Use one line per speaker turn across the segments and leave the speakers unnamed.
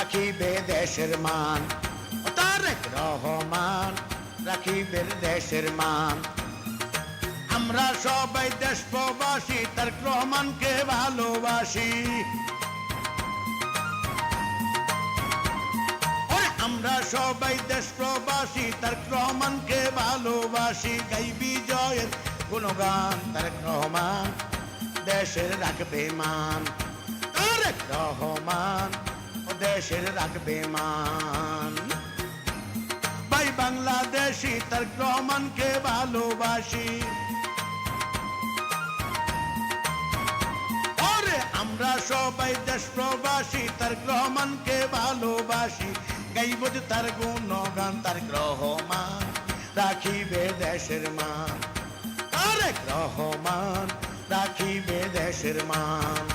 রাখিবে দেশের মান। তারেক রহমান রাখিবে দেশের মান। আমরা সবাই দেশ প্রবাসী, তারেক রহমানকে ভালোবাসি। আমরা সবাই দেশ প্রবাসী, তারেক রহমানকে ভালোবাসি। গাই বিজয়ের গুণগান, তারেক রহমান দেশের রাখবে মান। তারেক রহমান দেশের রাখবে মান। ভাই বাংলাদেশি, তারেক রহমানকে ভালোবাসি। আমরা সবাই দেশ প্রবাসী, তারেক রহমানকে ভালোবাসি। গাইব যে তার গুণগান, তারেক রহমান রাখিবে দেশের মান। তারেক রহমান রাখিবে দেশের মান।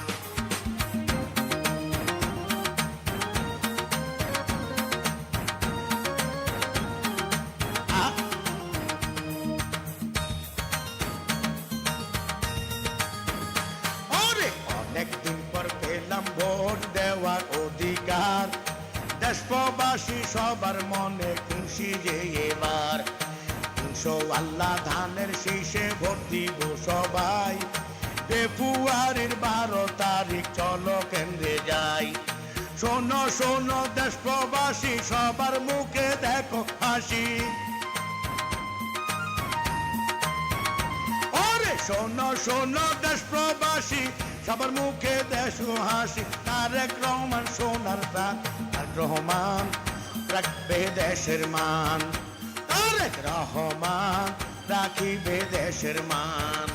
অনেকদিন পর পেলাম ভোট দেওয়ার অধিকার। দেশ প্রবাসী সবার মনে খুশি যে এবার ইনশাআল্লাহ ধানের শীষে ভোট দিব সবাই। ফেব্রুয়ারির 12 তারিখ চলো কেন্দ্রে যাই। শোনো শোনো দেশ প্রবাসী, সবার মুখে দেখো হাসি। ওরে শোনো শোনো দেশ প্রবাসী, সবার মুখে দেখো হাসি। তারেক রহমান সোনার প্রাণ, তারেক রহমান রাখবে দেশের মান। তারেক রহমান রাখিবে দেশের মান।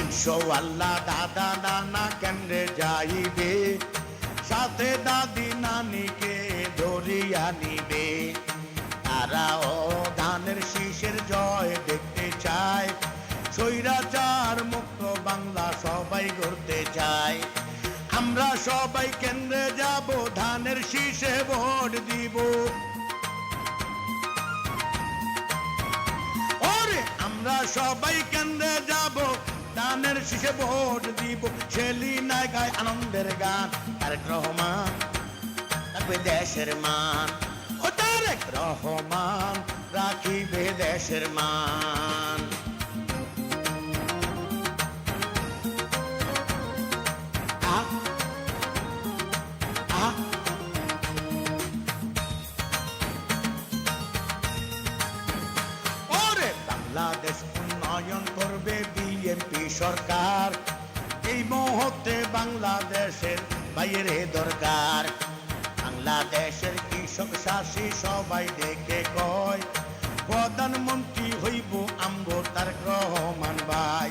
ইনশাআল্লাহ দাদা নানা কেন্দ্রে যাইবে, সাথে দাদি নানিকে ধরিয়া নিবে। তারাও ধানের শীষের জয় দেখতে চায়। স্বৈরাচার মুক্ত বাংলা সবাই গড়তে চায়। আমরা সবাই কেন্দ্রে যাব, ধানের শীষে ভোট দিব। ওরে আমরা সবাই কেন্দ্রে যাব, ধানের শীষে ভোট দিব। ছেলি নাই গায় আনন্দের গান, তারেক রহমান রাখবে দেশের মান। ও তারেক রহমান রাখিবে দেশের মান। ওরে বাংলাদেশ উন্নয়ন করবে বিএনপি সরকার। এই মুহূর্তে বাংলাদেশের বাইরে দরকার। বাংলাদেশের কৃষক চাষী সবাই দেখে কয়, প্রধানমন্ত্রী হইব আমগো তারেক রহমান ভাই।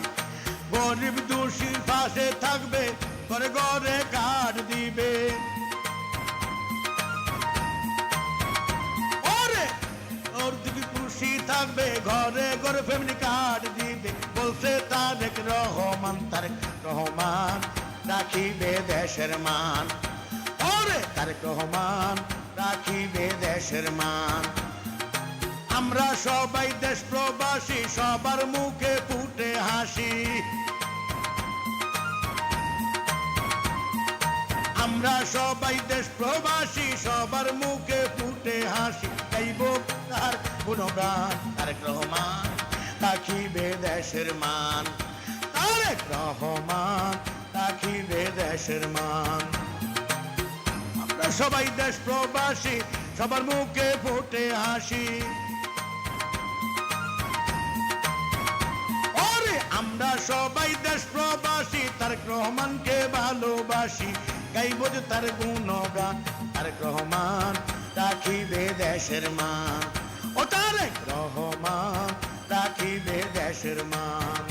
গরিব দোষীর পাশে থাকবে, ঘরে ঘরে কার্ড দিবে। ওরে ওর দিকে খুশি থাকবে, ঘরে ঘরে ফ্যামিলি কার্ড দিবে। বলছে তারেক রহমান, তারেক রহমান রাখিবে দেশের মান। ওরে তারেক রহমান রাখিবে দেশের মান। আমরা সবাই দেশ প্রবাসী, সবার মুখে ফুটে হাসি। আমরা সবাই দেশ প্রবাসী, সবার মুখে ফুটে হাসি। গাইব তার গুণগান, তারেক রহমান রাখিবে দেশের মান। তারেক রহমান রাখিবে দেশের মান। আমরা সবাই দেশ প্রবাসী, সবার মুখে ফুটে হাসি। ওরে আমরা সবাই দেশ প্রবাসী, তারেক রহমানকে ভালোবাসি। গাইব যে তার গুণগান, তারেক রহমান রাখিবে দেশের মান। ও তারেক রহমান রাখিবে দেশের মান।